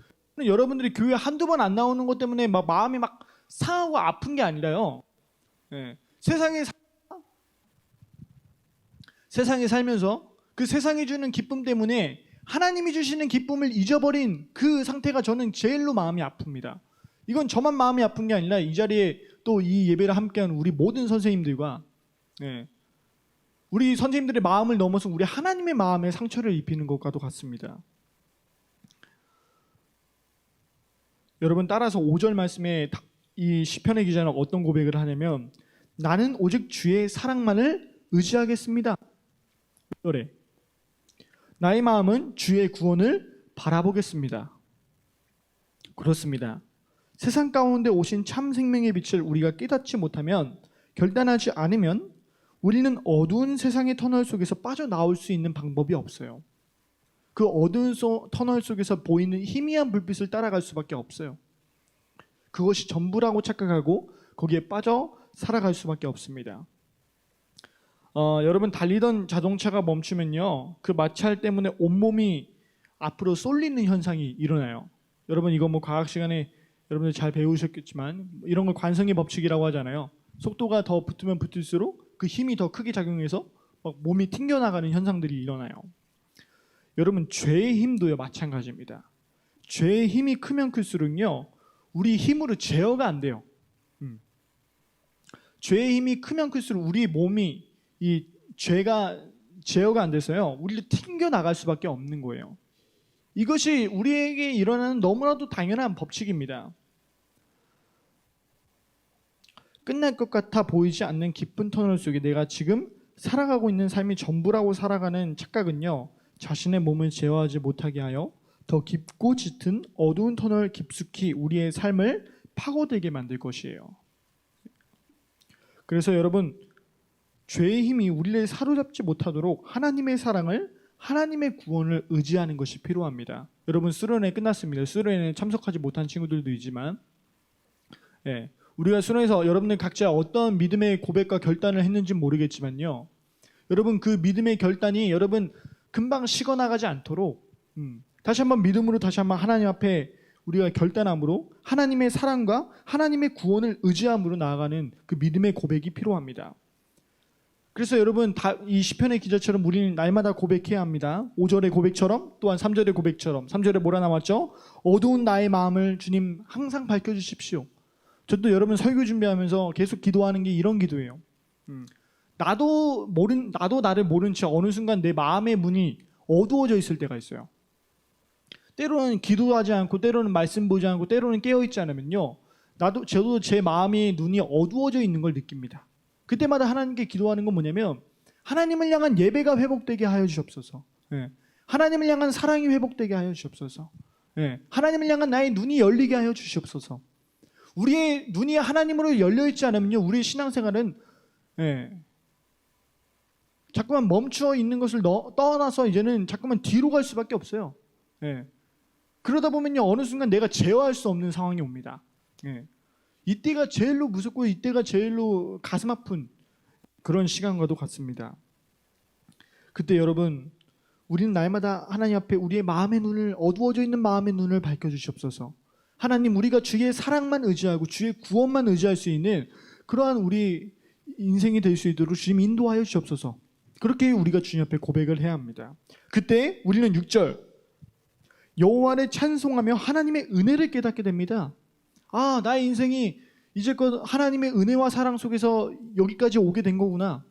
여러분들이 교회 한두 번 안 나오는 것 때문에 막 마음이 막 상하고 아픈 게 아니라요. 세상에 살면서 그 세상이 주는 기쁨 때문에 하나님이 주시는 기쁨을 잊어버린 그 상태가 저는 제일로 마음이 아픕니다. 이건 저만 마음이 아픈 게 아니라 이 자리에 또 이 예배를 함께한 우리 모든 선생님들과 우리 선생님들의 마음을 넘어서 우리 하나님의 마음에 상처를 입히는 것과도 같습니다. 여러분 따라서 5절 말씀에 이 시편의 기자는 어떤 고백을 하냐면 나는 오직 주의 사랑만을 의지하겠습니다. 5절에 나의 마음은 주의 구원을 바라보겠습니다. 그렇습니다. 세상 가운데 오신 참 생명의 빛을 우리가 깨닫지 못하면 결단하지 않으면 우리는 어두운 세상의 터널 속에서 빠져나올 수 있는 방법이 없어요. 그 어두운 터널 속에서 보이는 희미한 불빛을 따라갈 수밖에 없어요. 그것이 전부라고 착각하고 거기에 빠져 살아갈 수밖에 없습니다. 여러분 달리던 자동차가 멈추면요, 그 마찰 때문에 온몸이 앞으로 쏠리는 현상이 일어나요. 여러분 이거 뭐 과학 시간에 여러분들 잘 배우셨겠지만 이런 걸 관성의 법칙이라고 하잖아요. 속도가 더 붙으면 붙을수록 그 힘이 더 크게 작용해서 막 몸이 튕겨나가는 현상들이 일어나요. 여러분 죄의 힘도요 마찬가지입니다. 죄의 힘이 크면 클수록요 우리 힘으로 제어가 안 돼요. 죄의 힘이 크면 클수록 우리 몸이 이 죄가 제어가 안 돼서요 우리를 튕겨나갈 수밖에 없는 거예요. 이것이 우리에게 일어나는 너무나도 당연한 법칙입니다. 끝날 것 같아 보이지 않는 깊은 터널 속에 내가 지금 살아가고 있는 삶이 전부라고 살아가는 착각은요 자신의 몸을 제어하지 못하게 하여 더 깊고 짙은 어두운 터널 깊숙이 우리의 삶을 파고들게 만들 것이에요. 그래서 여러분 죄의 힘이 우리를 사로잡지 못하도록 하나님의 사랑을 하나님의 구원을 의지하는 것이 필요합니다. 여러분 수련회 끝났습니다. 수련회에 참석하지 못한 친구들도 있지만 우리가 수련회에서 여러분들 각자 어떤 믿음의 고백과 결단을 했는지 모르겠지만요 여러분 그 믿음의 결단이 여러분 금방 식어나가지 않도록 다시 한번 믿음으로 다시 한번 하나님 앞에 우리가 결단함으로 하나님의 사랑과 하나님의 구원을 의지함으로 나아가는 그 믿음의 고백이 필요합니다. 그래서 여러분 이 시편의 기자처럼 우리는 날마다 고백해야 합니다. 5절의 고백처럼 또한 3절의 고백처럼 3절에 뭐라 나왔죠? 어두운 나의 마음을 주님 항상 밝혀주십시오. 저도 여러분 설교 준비하면서 계속 기도하는 게 이런 기도예요. 나도 나를 모른 채 어느 순간 내 마음의 문이 어두워져 있을 때가 있어요. 때로는 기도하지 않고 때로는 말씀 보지 않고 때로는 깨어있지 않으면요 저도 제 마음의 눈이 어두워져 있는 걸 느낍니다. 그때마다 하나님께 기도하는 건 뭐냐면 하나님을 향한 예배가 회복되게 하여 주옵소서. 하나님을 향한 사랑이 회복되게 하여 주옵소서. 하나님을 향한 나의 눈이 열리게 하여 주시옵소서. 우리의 눈이 하나님으로 열려있지 않으면요 우리의 신앙생활은 자꾸만 멈추어 있는 것을 떠나서 이제는 자꾸만 뒤로 갈 수밖에 없어요. 그러다 보면요 어느 순간 내가 제어할 수 없는 상황이 옵니다. 이때가 제일로 무섭고 이때가 제일로 가슴 아픈 그런 시간과도 같습니다. 그때 여러분 우리는 날마다 하나님 앞에 우리의 마음의 눈을 어두워져 있는 마음의 눈을 밝혀주시옵소서. 하나님 우리가 주의 사랑만 의지하고 주의 구원만 의지할 수 있는 그러한 우리 인생이 될 수 있도록 주님 인도하여 주시옵소서. 그렇게 우리가 주님 앞에 고백을 해야 합니다. 그때 우리는 6절 여호와를 찬송하며 하나님의 은혜를 깨닫게 됩니다. 나의 인생이 이제껏 하나님의 은혜와 사랑 속에서 여기까지 오게 된 거구나.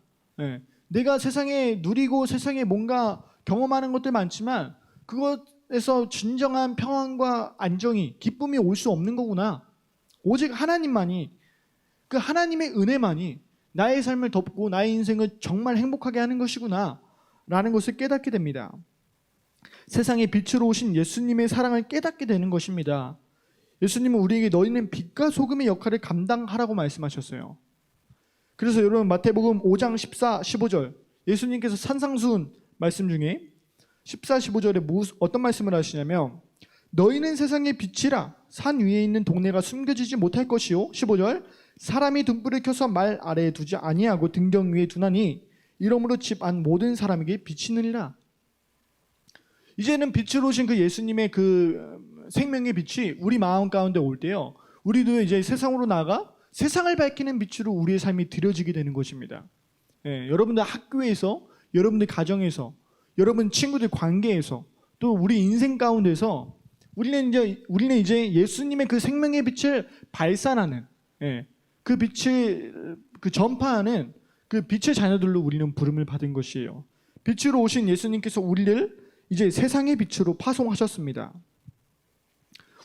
내가 세상에 누리고 세상에 뭔가 경험하는 것들 많지만 그것에서 진정한 평안과 안정이 기쁨이 올 수 없는 거구나. 오직 하나님만이 그 하나님의 은혜만이 나의 삶을 덮고 나의 인생을 정말 행복하게 하는 것이구나 라는 것을 깨닫게 됩니다. 세상에 빛으로 오신 예수님의 사랑을 깨닫게 되는 것입니다. 예수님은 우리에게 너희는 빛과 소금의 역할을 감당하라고 말씀하셨어요. 그래서 여러분 마태복음 5장 14, 15절 예수님께서 산상수훈 말씀 중에 14, 15절에 어떤 말씀을 하시냐면 너희는 세상의 빛이라 산 위에 있는 동네가 숨겨지지 못할 것이요 15절 사람이 등불을 켜서 말 아래에 두지 아니하고 등경 위에 두나니 이러므로 집 안 모든 사람에게 비치느니라. 이제는 빛으로 오신 그 예수님의 그 생명의 빛이 우리 마음 가운데 올 때요 우리도 이제 세상으로 나가 세상을 밝히는 빛으로 우리의 삶이 드려지게 되는 것입니다. 여러분들 학교에서 여러분들 가정에서 여러분 친구들 관계에서 또 우리 인생 가운데서 우리는 이제 예수님의 그 생명의 빛을 발산하는 그 빛을 그 전파하는 그 빛의 자녀들로 우리는 부름을 받은 것이에요. 빛으로 오신 예수님께서 우리를 이제 세상의 빛으로 파송하셨습니다.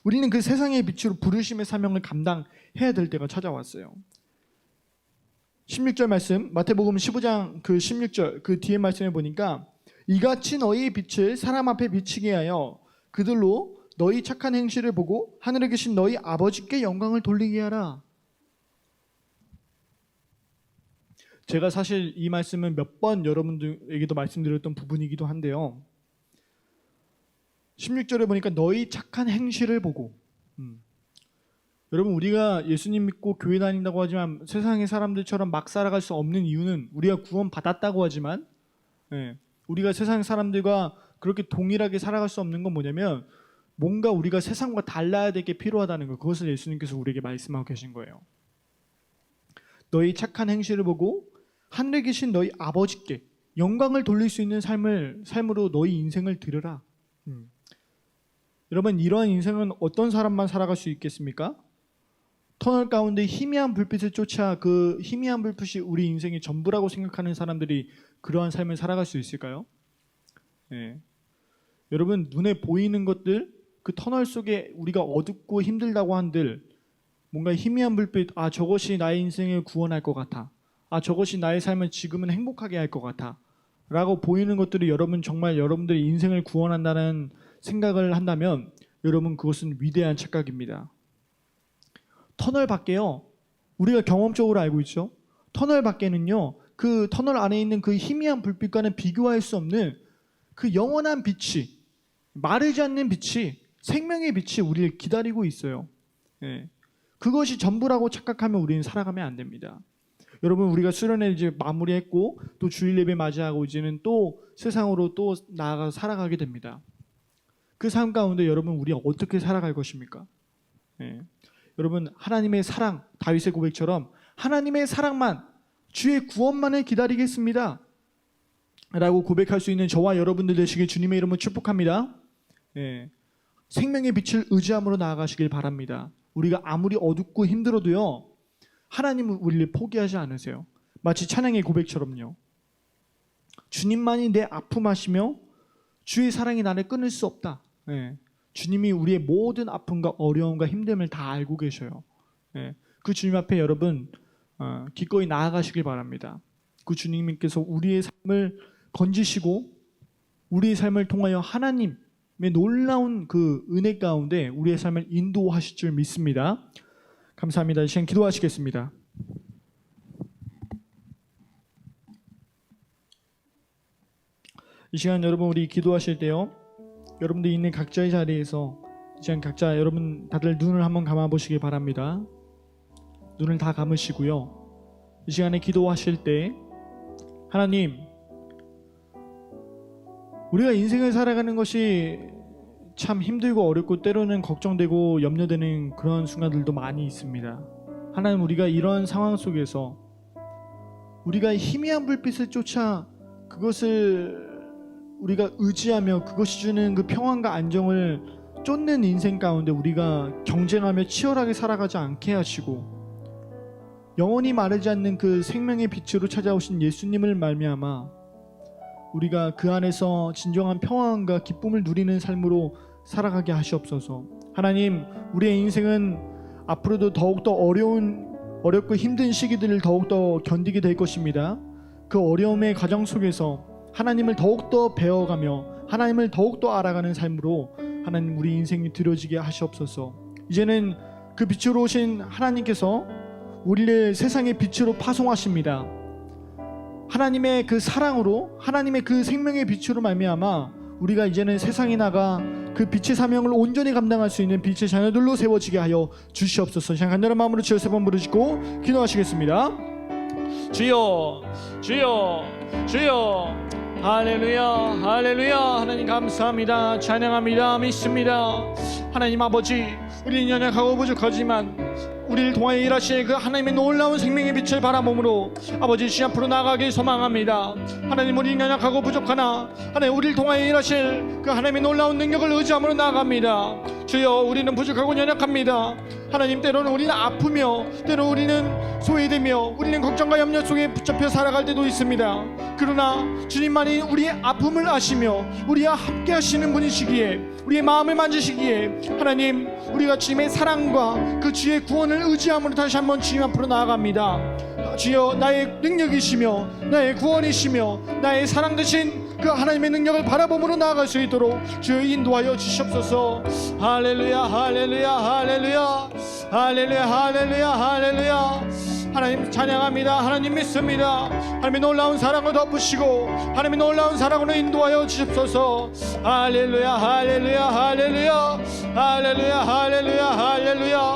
우리는 그 세상의 빛으로 부르심의 사명을 감당해야 될 때가 찾아왔어요. 16절 말씀, 마태복음 15장 그 16절 그 뒤에 말씀에 보니까 이같이 너희의 빛을 사람 앞에 비치게 하여 그들로 너희 착한 행실을 보고 하늘에 계신 너희 아버지께 영광을 돌리게 하라. 제가 사실 이 말씀은 몇 번 여러분들에게도 말씀드렸던 부분이기도 한데요. 16절에 보니까 너희 착한 행실을 보고 여러분 우리가 예수님 믿고 교회 다닌다고 하지만 세상의 사람들처럼 막 살아갈 수 없는 이유는 우리가 구원 받았다고 하지만 우리가 세상 사람들과 그렇게 동일하게 살아갈 수 없는 건 뭐냐면 뭔가 우리가 세상과 달라야 될 게 필요하다는 거, 그것을 예수님께서 우리에게 말씀하고 계신 거예요. 너희 착한 행실을 보고 하늘에 계신 너희 아버지께 영광을 돌릴 수 있는 삶으로 너희 인생을 드려라. 여러분 이러한 인생은 어떤 사람만 살아갈 수 있겠습니까? 터널 가운데 희미한 불빛을 쫓아 그 희미한 불빛이 우리 인생의 전부라고 생각하는 사람들이 그러한 삶을 살아갈 수 있을까요? 여러분 눈에 보이는 것들, 그 터널 속에 우리가 어둡고 힘들다고 한들 뭔가 희미한 불빛, 저것이 나의 인생을 구원할 것 같아, 저것이 나의 삶을 지금은 행복하게 할 것 같아 라고 보이는 것들이 정말 여러분들의 인생을 구원한다는 생각을 한다면 여러분 그것은 위대한 착각입니다. 터널 밖에요, 우리가 경험적으로 알고 있죠. 터널 밖에는요, 그 터널 안에 있는 그 희미한 불빛과는 비교할 수 없는 그 영원한 빛이, 마르지 않는 빛이, 생명의 빛이 우리를 기다리고 있어요. 그것이 전부라고 착각하면 우리는 살아가면 안 됩니다. 여러분 우리가 수련회 이제 마무리했고 또 주일 예배 맞이하고 이제는 또 세상으로 또 나아가 살아가게 됩니다. 그 삶 가운데 여러분 우리가 어떻게 살아갈 것입니까? 여러분 하나님의 사랑, 다윗의 고백처럼 하나님의 사랑만, 주의 구원만을 기다리겠습니다 라고 고백할 수 있는 저와 여러분들 되시길 주님의 이름으로 축복합니다. 생명의 빛을 의지함으로 나아가시길 바랍니다. 우리가 아무리 어둡고 힘들어도요, 하나님은 우리를 포기하지 않으세요. 마치 찬양의 고백처럼요. 주님만이 내 아픔하시며 주의 사랑이 나를 끊을 수 없다. 주님이 우리의 모든 아픔과 어려움과 힘듦을 다 알고 계셔요. 그 주님 앞에 여러분 기꺼이 나아가시길 바랍니다. 그 주님께서 우리의 삶을 건지시고 우리의 삶을 통하여 하나님의 놀라운 그 은혜 가운데 우리의 삶을 인도하실 줄 믿습니다. 감사합니다. 이 시간 기도하시겠습니다. 이 시간 여러분 우리 기도하실 때요, 여러분들 있는 각자의 자리에서 이 시간 각자 여러분 다들 눈을 한번 감아 보시기 바랍니다. 눈을 다 감으시고요, 이 시간에 기도하실 때 하나님, 우리가 인생을 살아가는 것이 참 힘들고 어렵고 때로는 걱정되고 염려되는 그런 순간들도 많이 있습니다. 하나님, 우리가 이런 상황 속에서 우리가 희미한 불빛을 쫓아 그것을 우리가 의지하며 그것이 주는 그 평안과 안정을 쫓는 인생 가운데 우리가 경쟁하며 치열하게 살아가지 않게 하시고 영원히 마르지 않는 그 생명의 빛으로 찾아오신 예수님을 말미암아 우리가 그 안에서 진정한 평안과 기쁨을 누리는 삶으로 살아가게 하시옵소서. 하나님, 우리의 인생은 앞으로도 더욱더 어렵고 힘든 시기들을 더욱더 견디게 될 것입니다. 그 어려움의 과정 속에서 하나님을 더욱더 배워가며 하나님을 더욱더 알아가는 삶으로 하나님 우리 인생이 드려지게 하시옵소서. 이제는 그 빛으로 오신 하나님께서 우리를 세상의 빛으로 파송하십니다. 하나님의 그 사랑으로, 하나님의 그 생명의 빛으로 말미암아 우리가 이제는 세상에 나가 그 빛의 사명을 온전히 감당할 수 있는 빛의 자녀들로 세워지게 하여 주시옵소서. 간절한 마음으로 주여 세 번 부르시고 기도하시겠습니다. 주여, 주여, 주여. 할렐루야, 할렐루야. 하나님 감사합니다. 찬양합니다. 믿습니다. 하나님 아버지, 우리는 연약하고 부족하지만 우리를 통하여 일하실 그 하나님의 놀라운 생명의 빛을 바라봄으로 아버지 주님 앞으로 나아가길 소망합니다. 하나님, 우리는 연약하고 부족하나 하나님 우리를 통하여 일하실 그 하나님의 놀라운 능력을 의지함으로 나아갑니다. 주여, 우리는 부족하고 연약합니다. 하나님, 때로는 우리는 아프며 때로는 우리는 소외되며 우리는 걱정과 염려 속에 붙잡혀 살아갈 때도 있습니다. 그러나 주님만이 우리의 아픔을 아시며 우리와 함께 하시는 분이시기에, 우리의 마음을 만지시기에 하나님, 우리가 주님의 사랑과 그 주의 구원을 의지함으로 다시 한번 주님 앞으로 나아갑니다. 주여, 나의 능력이시며 나의 구원이시며 나의 사랑 되신 그 하나님의 능력을 바라봄으로 나아갈 수 있도록 주여 인도하여 주시옵소서. 할렐루야, 할렐루야, 할렐루야, 할렐루야, 할렐루야, 할렐루야. 하나님 찬양합니다. 하나님 믿습니다. 하나님의 놀라운 사랑을 덮으시고 하나님의 놀라운 사랑으로 인도하여 주시옵소서. 할렐루야, 할렐루야, 할렐루야, 할렐루야, 할렐루야, 할렐루야,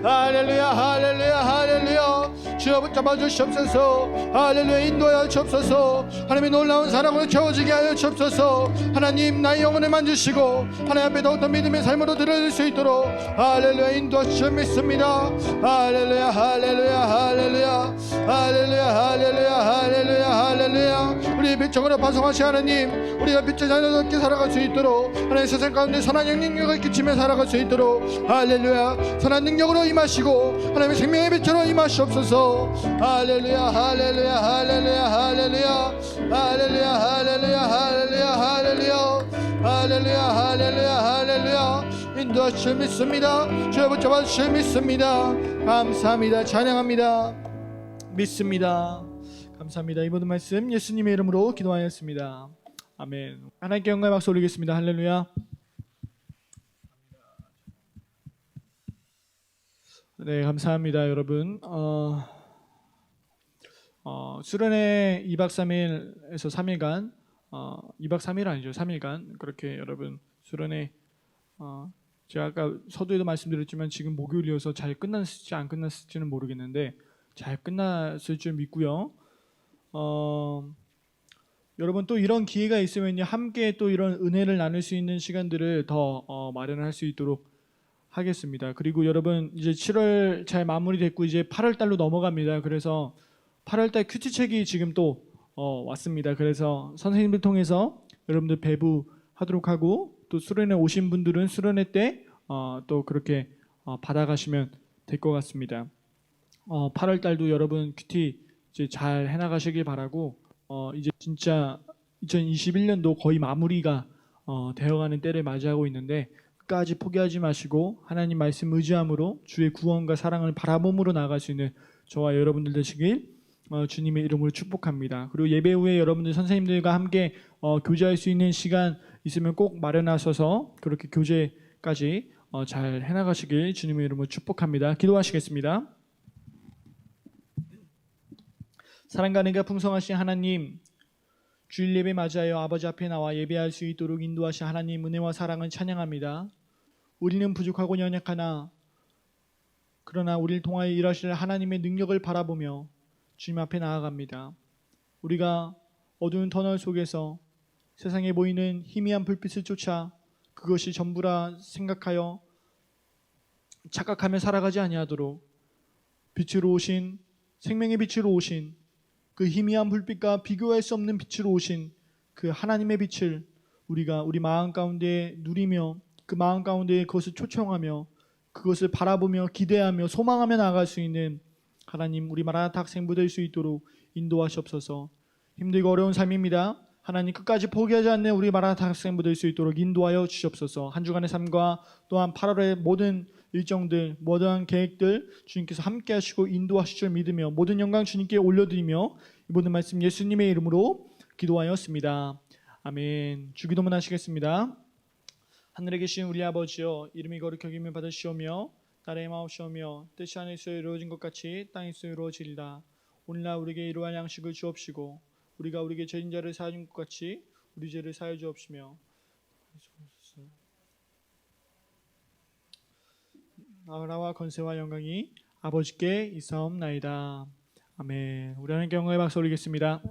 할렐루야, 할렐루야, 할렐루야. 주여 붙잡아 주시옵소서. 할렐루야, 인도하여 주옵소서. 하나님의 놀라운 사랑으로 채워지게 하여 주옵소서. 하나님, 나의 영혼을 만지시고 하나님 앞에 더욱더 믿음의 삶으로 드러낼 수 있도록 할렐루야, 인도하시옵소서. 믿습니다. 할렐루야, 할렐루야, 할렐루야, 할렐루야, 할렐루야, 할렐루야, 할렐루야. 우리의 빛적으로 파송하신 하나님, 우리가 빛의 자녀답게 살아갈 수 있도록 하나님, 세상 가운데 선한 영향력을 끼치며 살아갈 수 있도록 할렐루야, 선한 능력으로 임하시고 하나님의 생명의 빛으로 임하시옵소서. 할렐루야, 할렐루야, 할렐루야, 할렐루야, 할렐루야, 할렐루야, 할렐루야, 할렐루야, 할렐루야, 할렐루야, 할렐루야. 인도하시오 믿습니다. 주여 붙잡아 주시오 믿습니다. 감사합니다. 찬양합니다. 믿습니다. 감사합니다. 이 모든 말씀 예수님의 이름으로 기도하였습니다. 아멘. 하나님께 영광의 박수 올리겠습니다. 할렐루야. 네, 감사합니다, 여러분. 수련회 2박 3일에서 3일간 2박 3일 아니죠, 3일간 그렇게 여러분 수련회, 제가 아까 서두에도 말씀드렸지만 지금 목요일이어서 잘 끝났을지 안 끝났을지는 모르겠는데 잘 끝났을 줄 믿고요. 여러분, 또 이런 기회가 있으면요, 함께 또 이런 은혜를 나눌 수 있는 시간들을 더 마련할 수 있도록 하겠습니다. 그리고 여러분, 이제 7월 잘 마무리됐고 이제 8월 달로 넘어갑니다. 그래서 8월 달 큐티책이 지금 또 왔습니다. 그래서 선생님들 통해서 여러분들 배부하도록 하고, 또 수련회 오신 분들은 수련회 때 또 그렇게 받아가시면 될 것 같습니다. 8월 달도 여러분 큐티 이제 잘 해나가시길 바라고, 이제 진짜 2021년도 거의 마무리가 되어가는 때를 맞이하고 있는데 끝까지 포기하지 마시고 하나님 말씀 의지함으로 주의 구원과 사랑을 바라봄으로 나아갈 수 있는 저와 여러분들 되시길 주님의 이름으로 축복합니다. 그리고 예배 후에 여러분들 선생님들과 함께 교제할 수 있는 시간 있으면 꼭 마련하셔서 그렇게 교제까지 잘 해나가시길 주님의 이름으로 축복합니다. 기도하시겠습니다. 사랑과 은혜가 풍성하신 하나님, 주일 예배 맞이하여 아버지 앞에 나와 예배할 수 있도록 인도하신 하나님 은혜와 사랑을 찬양합니다. 우리는 부족하고 연약하나 그러나 우리를 통하여 일하실 하나님의 능력을 바라보며 주님 앞에 나아갑니다. 우리가 어두운 터널 속에서 세상에 보이는 희미한 불빛을 쫓아 그것이 전부라 생각하여 착각하며 살아가지 아니하도록 빛으로 오신, 생명의 빛으로 오신, 그 희미한 불빛과 비교할 수 없는 빛으로 오신 그 하나님의 빛을 우리가 우리 마음 가운데 누리며 그 마음 가운데 그것을 초청하며 그것을 바라보며 기대하며 소망하며 나아갈 수 있는 하나님, 우리 마라나타 학생부 될 수 있도록 인도하시옵소서. 힘들고 어려운 삶입니다. 하나님, 끝까지 포기하지 않는 우리 마라나타 학생부 될 수 있도록 인도하여 주시옵소서. 한 주간의 삶과 또한 8월의 모든 일정들, 모든 계획들 주님께서 함께 하시고 인도하실 줄 믿으며 모든 영광 주님께 올려드리며 이 모든 말씀 예수님의 이름으로 기도하였습니다. 아멘. 주기도문 하시겠습니다. 하늘에 계신 우리 아버지여, 이름이 거룩히 여김을 받으시오며 나라의 마옵시오며 뜻이 하늘에서 이루어진 것 같이 땅에서 이루어지리라. 오늘날 우리에게 이러한 양식을 주옵시고 우리가 우리에게 죄인 자를 사하는 것 같이 우리 죄를 사하여 주옵시며 나라와 권세와 영광이 아버지께 있사옵나이다. 아멘. 우리 하나님께 영광의 박수 올리겠습니다.